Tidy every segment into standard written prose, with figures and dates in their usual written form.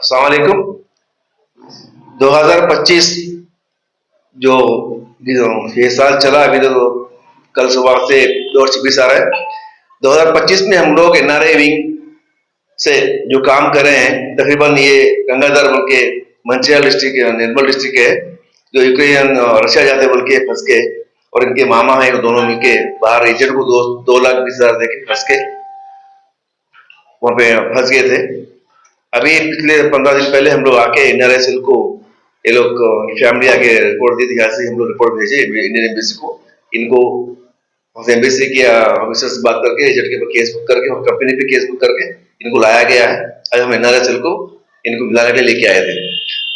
अस्सलाम वालेकुम। 2025 जो ये साल चला अभी तो कल सुबह से 2026 आ रहा है। 2025 में हम लोग एनआरआई विंग से जो काम कर रहे हैं, तकरीबन ये गंगाधर बोल के मंचियाल डिस्ट्रिक्ट निर्मल डिस्ट्रिक्ट है, जो यूक्रेन रशिया जाते बोल के फंस के, और इनके मामा है दोनों मिलके बाहर एजेंट को 2,20,000 दे के फंस के वहां पे फंस गए थे। अभी पिछले 15 दिन पहले हम लोग आके एनआरआई सेल को ये लोग फैमिली आके रिपोर्ट दी थी। यहाँ से हम लोग रिपोर्ट भेजे इंडियन एम्बेसी को। इनको एम्बेसी के ऑफिसर से बात करके एजेंट के ऊपर केस बुक करके और कंपनी पे केस बुक करके इनको लाया गया है। आज हम एनआरआई सेल को इनको मिलाने के लिए लेके आए थे,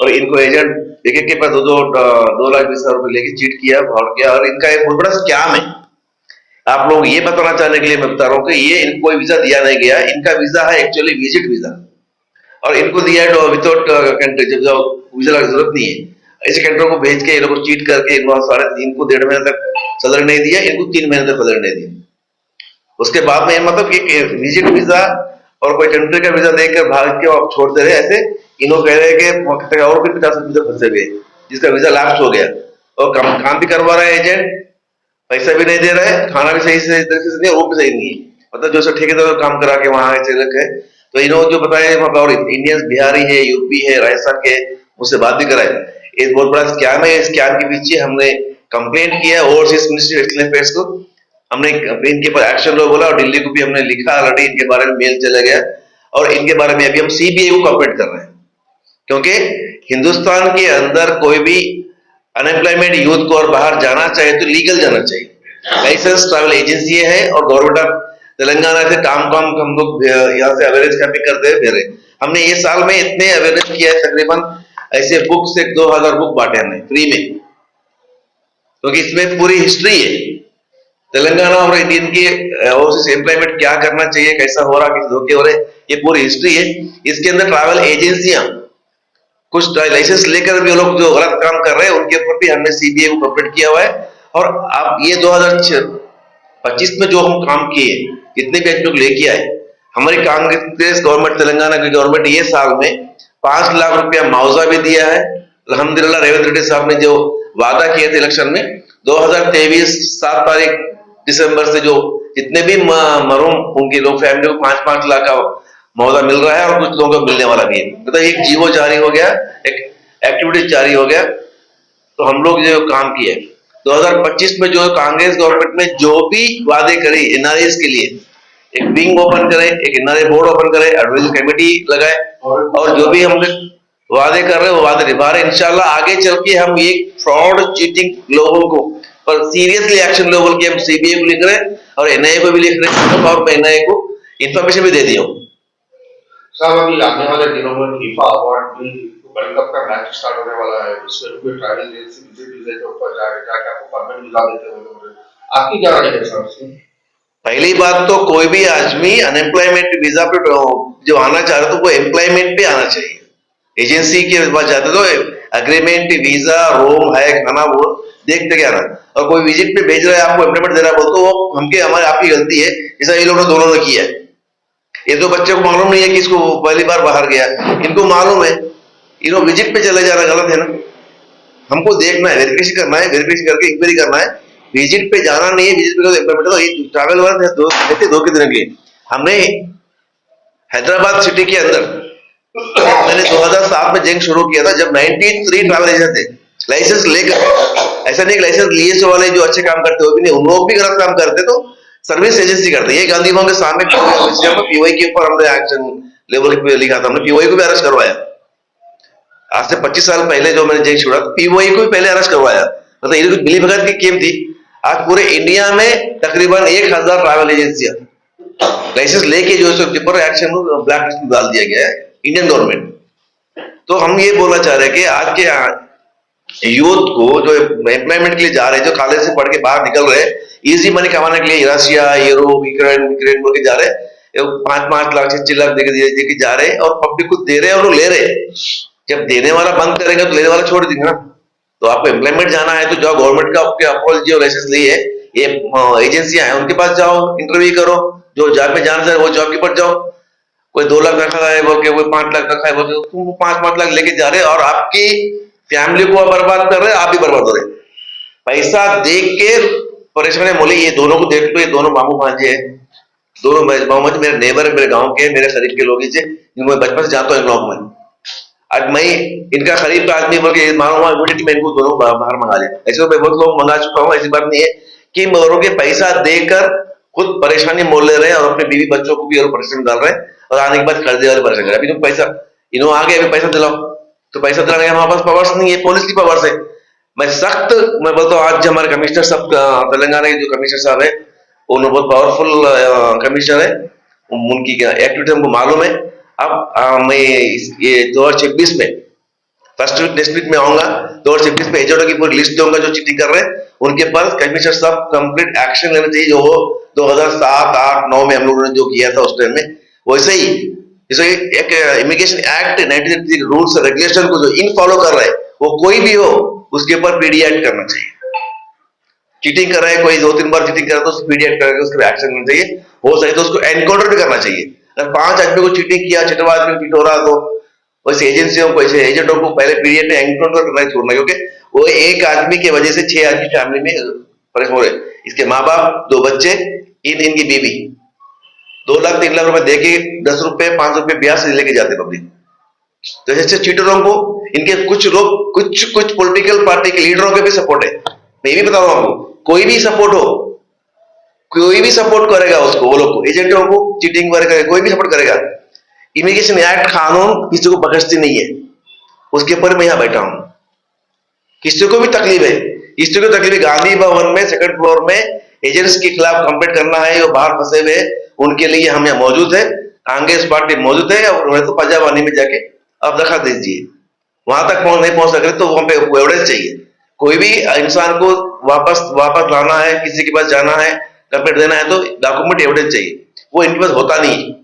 और इनको एजेंट एक के पास 2,20,000 रुपए लेके चीट किया, भाड़ किया, और इनका एक बहुत बड़ा स्कैम है। आप लोग ये बताना चाहने के लिए मैं बता रहा हूँ कि ये इनको कोई वीजा दिया नहीं गया। इनका वीजा है एक्चुअली विजिट वीजा, और इनको दिया है विदाउट कंट्री, जब वीजा की जरूरत नहीं है। ऐसे कंट्रोल को भेज के इनको चीट करके इनको 3.5 महीने तक सैलरी नहीं दिया, इनको 3 महीने तक सैलरी नहीं दिया। उसके बाद में मतलब कि विजिट वीजा और कोई कंट्री का वीजा देकर भाग के आप छोड़ दे रहे। ऐसे इन्होंने कह रहे कि और भी 50 वीजा फंसे हुए जिसका वीजा लास्ट हो गया, और काम भी करवा रहा है एजेंट, पैसा भी नहीं दे रहा है, खाना भी सही से तरीके से नहीं, वो भी सही नहीं है। मतलब जो सब ठेकेदार काम करा के वहां चले गए। तो इन्होंने जो बताया और इंडियंस बिहारी है, यूपी है, राजस्थान के, मुझसे बात भी कराए। एक बहुत बड़ा स्कैम है। इस स्कैम के पीछे हमने कंप्लेंट किया overseas ministry of external affairs को। हमने इनके ऊपर एक्शन लो बोला, और दिल्ली को भी हमने लिखा ऑलरेडी, इनके बारे में मेल चला गया, और इनके बारे में अभी हम सीबीआई को कंप्लेंट कर रहे हैं। क्योंकि हिंदुस्तान के अंदर कोई भी अनएम्प्लॉयमेंट यूथ को और बाहर जाना चाहे तो लीगल जाना चाहिए। लाइसेंस ट्रैवल एजेंसी है, और गवर्नमेंट ऑफ तेलंगाना से काम हम लोग यहाँ से अवेयरनेस कैंपिंग करते हैं फिर। हमने ये साल में इतने अवेयरनेस किया है, तकरीबन ऐसे बुक से 2,000 बुक बांटे हमने फ्री में, क्योंकि इसमें पूरी हिस्ट्री है तेलंगाना और इंडियन की ओवरसीज एम्प्लॉयमेंट क्या करना चाहिए, कैसा हो रहा, किस धोखे हो रहे, ये पूरी हिस्ट्री है। इसके अंदर ट्रैवल एजेंसियां कुछ लाइसेंस लेकर भी लोग जो गलत काम कर रहे हैं, उनके ऊपर भी हमने सीबीआई को कंप्लेंट किया हुआ है। और अब ये 2025 में जो हम काम किए, जितने भी लोग लेके आए, हमारी कांग्रेस गवर्नमेंट, तेलंगाना की गवर्नमेंट ये साल में 5 लाख रुपया मुआवजा भी दिया है। अल्हम्दुलिल्लाह रेवंत रेड्डी साहब ने जो वादा किए थे इलेक्शन में, 2023 7 तारीख दिसंबर से जो जितने भी मरूम उनके लोग फैमिली को 5-5 लाख का मुआवजा मिल रहा है, और कुछ लोगों को मिलने वाला भी है। मतलब एक जीवो जारी हो गया, एक एक्टिविटी जारी हो गया। तो हम लोग जो काम किए 2025 में, जो कांग्रेस गवर्नमेंट में जो भी वादे करे एनआरआईज के लिए, एक विंग ओपन करे, एक एनआरआई बोर्ड ओपन करे, एडवाइजरी कमेटी लगाए, और जो भी हम वादे कर रहे हैं वो वादे निभा रहे हैं। इंशाल्लाह आगे चल के हम एक फ्रॉड चीटिंग लोगों को पर सीरियसली एक्शन लो बोल के हम सीबीआई को लिख रहे हैं, और एनआईए को भी लिख रहे हैं, और मैं एनआईए को इंफॉर्मेशन भी दे दिया हूँ। साहब अभी आने वाले दिनों में फीफा वर्ल्ड कप का मैच स्टार्ट होने वाला है, उसमें कोई ट्रैवल एजेंसी विजिट वीजा के ऊपर जाके आपको परमानेंट वीजा देते होंगे, आपकी क्या राय है सर इसमें? पहली बात तो कोई भी आदमी अनएम्प्लॉयमेंट वीजा पे जो आना चाह रहा है, तो वो एम्प्लॉयमेंट पे आना चाहिए। एजेंसी के पास जाते तो एग्रीमेंट, वीजा, रूम है, खाना, वो देखते क्या ना। और कोई विजिट पे भेज रहा है, आपको एम्प्लॉयमेंट दे रहा है, बोल तो वो हमके हमारे आपकी गलती है। जैसा ये लोग ने दोनों ने किया है। ये तो बच्चे को मालूम नहीं है कि इसको पहली बार बाहर गया, इनको मालूम है, इन्होंने विजिट पे चले जाना गलत है ना। हमको देखना है, वेरिफिकेशन करना है, वेरिफिकेशन करके इंक्वायरी करना है। विजिट पे जाना नहीं है, विजिट पे एम्प्लॉयमेंट तो ये ट्रैवल वाले दो के दिन के। हमने हैदराबाद सिटी के अंदर मैंने 2007 में जंग शुरू किया था, जब 93 ट्रैवल एजेंट थे लाइसेंस लेकर। ऐसा नहीं लाइसेंस लिए से वाले जो अच्छे काम करते वो भी नहीं, उन लोग भी गलत काम करते तो सर्विस एजेंसी करते। ये गांधी भवन के सामने पीवाई के ऊपर हमने एक्शन लेवल पे लिखा था, हमने पीवाई को भी अरेस्ट करवाया। आज से 25 साल पहले जो मैंने जंग छोड़ा, पीवाई को भी पहले अरेस्ट करवाया। मतलब ये मिली भगत की गेम थी। आज पूरे इंडिया में तकरीबन 1000 ट्रैवल एजेंसियां लाइसेंस लेके जो है एक्शन ब्लैक लिस्ट में डाल दिया गया है इंडियन गवर्नमेंट। तो हम ये बोलना चाह रहे हैं कि आज के यूथ को जो एम्प्लॉयमेंट के लिए जा रहे हैं, जो कॉलेज से पढ़ के बाहर निकल रहे हैं, इजी मनी कमाने के लिए रशिया, यूरोप, यूक्रेन बोल के जा रहे हैं, 5-5 लाख 6 लाख देके जा रहे हैं, और पब्लिक को दे रहे हैं और लोग ले रहे हैं। जब देने वाला बंद करेंगे तो लेने वाला छोड़ देंगे ना। तो आपको एम्प्लॉयमेंट जाना है तो जाओ, गवर्नमेंट का आपके अप्रूवल जो लाइसेंस लिए ये एजेंसियां हैं उनके पास जाओ, इंटरव्यू करो, जो जॉब में जाना चाहे वो जॉब के पास जाओ। कोई 2 लाख रखा है बोल के, कोई 5 लाख रखा है बोल के, तुम 5-5 लाख लेके जा रहे हो और आपकी फैमिली को बर्बाद कर रहे हैं, आप भी बर्बाद हो रहे हैं। पैसा देख के परेशानी मोली, ये दोनों को देख लो, ये दोनों मामू भांजे हैं, दोनों मोहम्मद मेरे नेबर है, मेरे गांव के, मेरे करीब के लोग ही थे, जिनको मैं बचपन से जानता हूँ गाँव में। आज मैं इनका करीब का आदमी बोल के मालूम इमीडिएटली मैं इनको दोनों बाहर मंगा लिया। ऐसे तो मैं बहुत लोग मंगा चुका हूँ, ऐसी बात नहीं है कि औरों के पैसा देकर खुद परेशानी मोल ले रहे हैं और अपने बीवी बच्चों को भी और परेशान डाल रहे हैं और आने के बाद कर्जे वाले परेशान कर रहे हैं। अभी तुम पैसा इन्हों आ गए, अभी पैसा दिलाओ, तो पैसा दिलाने का हमारे पास पावर्स नहीं है, पुलिस की पावर्स है। मैं बोलता हूँ आज हमारे कमिश्नर साहब, तेलंगाना के जो कमिश्नर साहब है, उन्होंने बहुत पावरफुल कमिश्नर है, उनकी एक्टिविटी हमको मालूम है। अब मैं ये 2026 में फर्स्ट वीक नेक्स्ट वीक में आऊंगा, 2026 में एजेंटों की पूरी लिस्ट दूंगा जो चीटिंग कर रहे हैं, उनके पास कमिश्नर साहब कंप्लीट एक्शन लेना चाहिए, जो हो 2007, 8, 9 में हम लोगों ने जो किया था उस टाइम में, वैसे ही जैसे एक इमिग्रेशन एक्ट 1983 रूल्स रेगुलेशन को जो इन फॉलो कर रहे हैं, वो कोई भी हो उसके ऊपर पीडी एक्ट करना चाहिए। चीटिंग कर रहा है कोई, 2-3 बार चीटिंग कर रहा है तो पीडी एक्ट करके उसके एक्शन लेना चाहिए, हो सके तो उसको एनकाउंटर भी करना चाहिए। अगर 5 आदमी को चीटिंग किया, 6वां आदमी चीट हो रहा तो वैसे एजेंसियों को, ऐसे एजेंटों को पहले पीरियड में एनकाउंटर करना छोड़ना, क्योंकि वो एक आदमी की वजह से 6 आदमी फैमिली में परेशान हो रहे, इसके माँ बाप, 2 बच्चे, इनकी बीवी 2 लाख 3 लाख रुपए देके 10 रुपए 5 रुपए ब्याज से लेके जाते पब्लिक। तो ऐसे चीटरों को इनके कुछ लोग, कुछ पॉलिटिकल पार्टी के लीडरों के भी सपोर्ट है। मैं भी बता रहा हूं आपको, कोई भी सपोर्ट हो, कोई भी सपोर्ट करेगा उसको, वो लोग को, एजेंटों को चीटिंग वगैरह करेगा, कोई भी सपोर्ट करेगा। इमिग्रेशन एक्ट कानून किसी को बख्शती नहीं है, उसके ऊपर मैं यहां बैठा हूं। किसी को भी तकलीफ है, किसी को तकलीफ है, गांधी भवन में 2nd फ्लोर में एजेंट्स के खिलाफ कंप्लेंट करना है, जो बाहर फंसे हुए, उनके लिए हम यहाँ मौजूद है, कांग्रेस पार्टी मौजूद है, और उन्हें तो पंजाबानी में जाके आप दिखा दीजिए। वहां तक नहीं पहुंच सके तो वहां पे एविडेंस चाहिए। कोई भी इंसान को वापस लाना है, किसी के पास जाना है, कंप्लेंट देना है, तो डॉक्यूमेंट एविडेंस चाहिए, वो इनके पास होता नहीं है,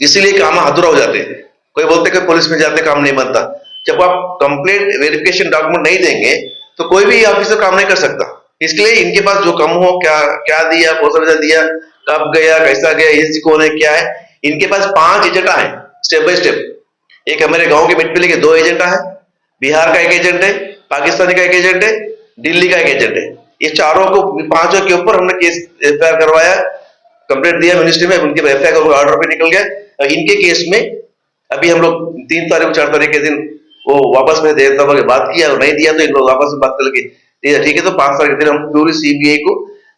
इसीलिए काम अधूरा हो जाते हैं। कोई बोलते कि पुलिस में जाते काम नहीं बनता। जब आप कंप्लीट वेरिफिकेशन डॉक्यूमेंट नहीं देंगे तो कोई भी ऑफिसर काम नहीं कर सकता। इसलिए इनके पास जो कम हो, क्या दिया, कौन सा वीजा दिया, कब गया, कैसा गया, एजेंसी कौन है, क्या है, इनके पास 5 एजेंडा है स्टेप बाय स्टेप। एक हमारे गांव के मिट्टी के 2 एजेंडा है, बिहार का 1 एजेंट है, पाकिस्तानी का 1 एजेंट है, दिल्ली का 1 एजेंट है। ये चारों को, 5 के ऊपर हमने केस एफआईआर करवाया, कंप्लेंट दिया मिनिस्ट्री में, उनके एफआईआर का ऑर्डर पे निकल गया। इनके केस में अभी हम लोग 3 तारीख 4 तारीख के दिन वो वापस में देता हुआ बात किया, और नहीं दिया तो इन लोग वापस में बात करके ठीक है, तो 5 तारीख के दिन हम पूरी सीबीआई को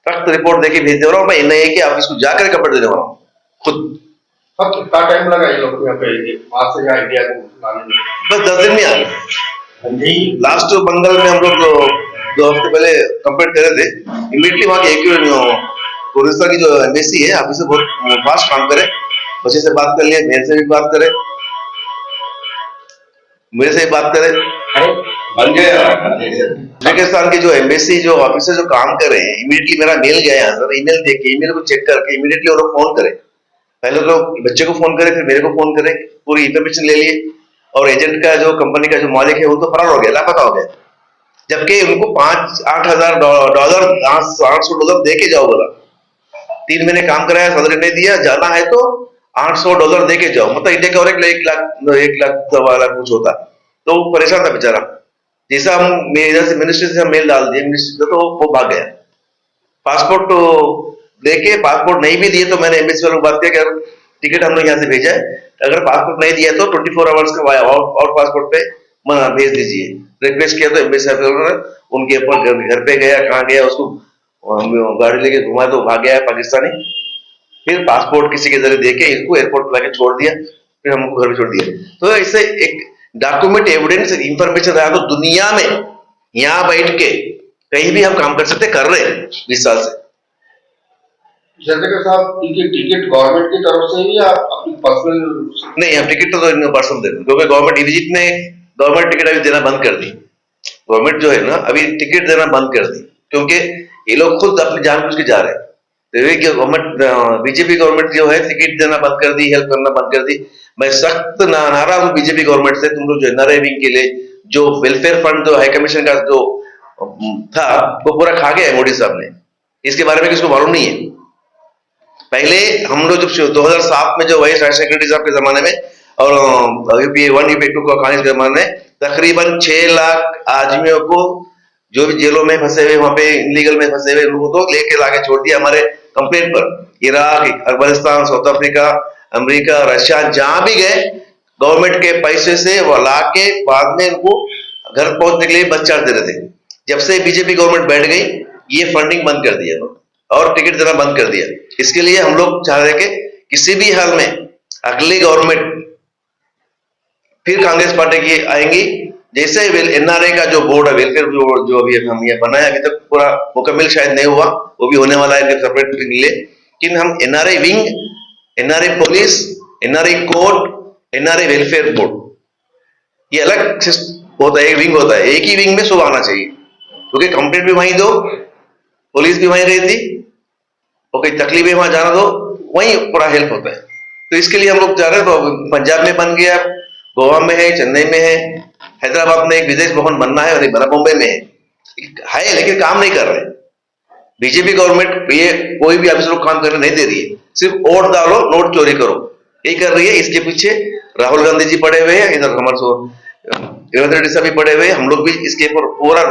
सख्त रिपोर्ट देके भेज दे रहा हूँ। मैं एनआईए के ऑफिस को जाकर कंप्लेंट देने वाला हूँ खुद। अब कितना टाइम लगा ये लोग यहाँ पे वहां से यहाँ इंडिया को लाने में? बस 10 दिन में आ गए। लास्ट बंगाल में हम लोग 2 हफ्ते पहले कंप्लेंट करे थे, इमीडिएटली वहां की उड़ीसा की जो एम्बेसी है ऑफिस से बहुत फास्ट काम करे, बच्चे से बात कर लिए, मेरे से भी बात करे, बन गया। पाकिस्तान की जो एम्बेसी जो ऑफिसर जो काम कर रहे हैं, इमीडिएटली मेरा मेल गया यहाँ सर, ईमेल देख के, ईमेल को चेक करके इमीडिएटली वो लोग फोन करे, पहले लोग बच्चे को फोन करे, फिर मेरे को फोन करे, पूरी इंफॉर्मेशन ले लिए, और एजेंट का जो कंपनी का जो मालिक है वो तो फरार हो गया, लापता हो गया, जबकि उनको $8,000 $800 दे के जाओ बोला। 3 महीने काम कराया, सैलरी नहीं दिया, जाना है तो $800 दे के जाओ, मतलब इंडिया का और 1 लाख सवा लाख कुछ होता, तो परेशान था बेचारा। जैसा हम इधर से मिनिस्ट्री से मेल डाल दिए मिनिस्ट्री से, तो वो भाग गया। पासपोर्ट तो देके, पासपोर्ट नहीं भी दिए तो मैंने एम्बेसी वालों को बात किया कि अगर टिकट हम लोग यहाँ से भेजा है, अगर पासपोर्ट नहीं दिया तो 24 आवर्स का और पासपोर्ट पे भेज दीजिए। रिक्वेस्ट किया तो एम्बेसी वालों ने उनके ऊपर घर पे गया, कहाँ गया, उसको गाड़ी लेके घुमा तो भाग गया है पाकिस्तानी। फिर पासपोर्ट किसी के जरिए देके इसको एयरपोर्ट लाके छोड़ दिया, फिर हमको घर में छोड़ दिया। तो इससे एक डॉक्यूमेंट एविडेंस इंफॉर्मेशन रहा तो दुनिया में यहाँ बैठ के कहीं भी हम काम कर सकते, कर रहे हैं 20 साल से। चंद्रशेखर साहब, इनकी टिकट गवर्नमेंट की तरफ से ही या अपनी पर्सनल? नहीं, हम टिकट तो इनको पर्सनल देते हैं, क्योंकि गवर्नमेंट विजिट ने गवर्नमेंट टिकट अभी देना बंद कर दी। गवर्नमेंट जो है ना अभी टिकट देना बंद कर दी, क्योंकि ये लोग खुद अपनी जानबूझ के जा रहे हैं। गवर्नमेंट, बीजेपी गवर्नमेंट जो है टिकट देना बंद कर दी, हेल्प करना बंद कर दी। मैं सख्त नाराज हूँ बीजेपी गवर्नमेंट से। तुम लोग जो एनआरआई विंग के लिए जो वेलफेयर फंड जो हाई कमीशन का जो था वो पूरा खा गया है मोदी साहब ने, इसके बारे में किसको मालूम नहीं है। पहले हम लोग जब 2007 में जो वाइस राजशेखर रेड्डी साहब के जमाने में और यूपीए 1 यूपीए 2 को कांग्रेस के जमाने में तकरीबन 6 लाख आदमियों को जो भी जेलों में फंसे हुए, वहां पे इनलीगल में फंसे हुए लोगों को लेके लाके छोड़ दिया हमारे कंप्लेंट पर। Iraq, Afghanistan, south Africa, America, Russia, जहां भी गए गवर्नमेंट के पैसे से वो लाके बाद में इनको घर पहुंचने के लिए बस चार्ज दे रहे थे। जब से बीजेपी गवर्नमेंट बैठ गई, ये फंडिंग बंद कर दिया और टिकट देना बंद कर दिया। इसके लिए हम लोग चाह रहे कि किसी भी हाल में अगली गवर्नमेंट फिर कांग्रेस पार्टी की आएंगी, जैसे एनआरए का जो बोर्ड है, वेलफेयर बोर्ड जो अभी हम ये बनाया, अभी तक पूरा मुकम्मल शायद नहीं हुआ, वो भी होने वाला है सेपरेट मिले। लेकिन हम NRA wing, NRA police, NRA court, NRA welfare board, ये अलग होता है, एक विंग होता है, एक ही विंग में सब आना चाहिए, क्योंकि कंप्लेंट भी वहीं दो, पुलिस भी वहीं रहती, और कोई तकलीफ है वहां जाना दो, वहीं पूरा हेल्प होता है। तो इसके लिए हम लोग जा रहे हैं। तो पंजाब में बन गया, गोवा में है, चेन्नई में है, हैदराबाद में एक विदेश भवन बनना है, और एक बड़ा मुंबई में है, लेकिन काम नहीं कर रहे। बीजेपी गवर्नमेंट ये कोई भी ऑफिसर को काम करने नहीं दे रही है, सिर्फ वोट डालो, नोट चोरी करो, यही कर रही है। इसके पीछे राहुल गांधी जी पड़े हुए हैं, इधर हमारे रेवंत रेड्डी साहब भी पड़े हुए हैं, हम लोग भी इसके ऊपर पूरा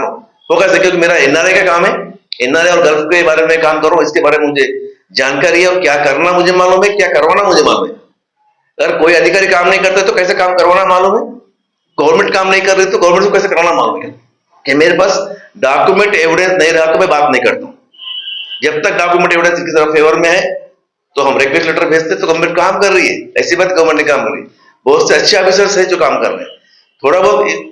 फोकस है, क्योंकि मेरा एनआरए का काम है। एनआरए और गल्फ के बारे में काम करो, इसके बारे में मुझे जानकारी है, और क्या करना मुझे मालूम है, क्या करवाना मुझे मालूम है। अगर कोई अधिकारी काम नहीं करते तो कैसे काम करवाना मालूम है, गवर्नमेंट काम नहीं कर रही तो गवर्नमेंट को कैसे करवाना मालूम है। कि मेरे पास डॉक्यूमेंट एविडेंस नहीं रहा तो मैं बात नहीं करता हूं। जब तक डॉक्यूमेंट एविडेंस किसी तरफ फेवर में है तो हम रिक्वेस्ट लेटर भेजते, तो गवर्नमेंट काम कर रही है, ऐसी बात गवर्नमेंट ने काम कर रही है। बहुत से अच्छे ऑफिसर्स है जो काम कर रहे हैं, थोड़ा बहुत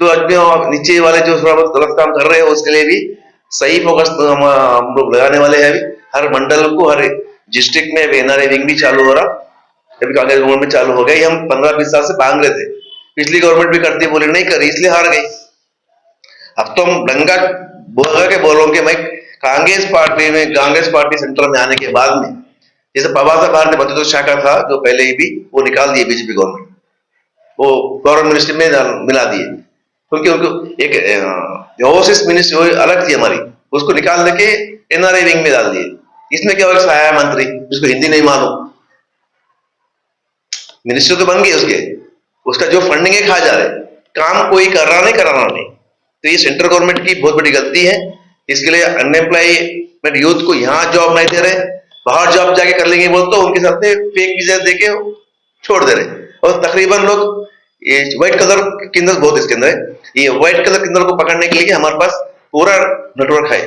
तो आदमी नीचे वाले जो थोड़ा बहुत गलत काम कर रहे हैं, उसके लिए भी सही फोकस हम लोग लगाने वाले हैं। अभी हर मंडल को, हर डिस्ट्रिक्ट में एनआरए विंग भी चालू हो रहा, अभी कांग्रेस गवर्नमेंट में चालू हो गई। हम 15-20 साल से मांग रहे थे, पिछली गवर्नमेंट भी करती, बोले नहीं करी, इसलिए हार गई। अब तो हम डंगा बोल के बोलोगे, मैं कांग्रेस पार्टी सेंटर में आने के बाद में, जैसे पवार साहब ने बतौर शाखा था जो पहले ही भी, वो निकाल दिए बीजेपी गवर्नमेंट, वो फॉरेन मिनिस्ट्री में मिला दिए, क्योंकि उनको एक ओवरसीज मिनिस्ट्री अलग थी हमारी, उसको निकाल देके एनआरए विंग में डाल दिए। इसमें क्या हुआ, सहायक मंत्री जिसको हिंदी नहीं मालूम, मिनिस्टर तो बन गए उसका जो फंडिंग है खा जा रहे, काम कोई कर रहा नहीं, कराना नहीं। तो ये सेंट्रल गवर्नमेंट की बहुत बड़ी गलती है। इसके लिए अनएम्प्लॉयमेंट यूथ को यहाँ जॉब नहीं दे रहे, बाहर जॉब जाके कर लेंगे बोल, तो उनके साथ फेक वीजा देके छोड़ दे रहे। और तकरीबन लोग ये व्हाइट कलर किंडल बहुत इसके अंदर है, ये व्हाइट कलर किंडल को पकड़ने के लिए हमारे पास पूरा नेटवर्क है।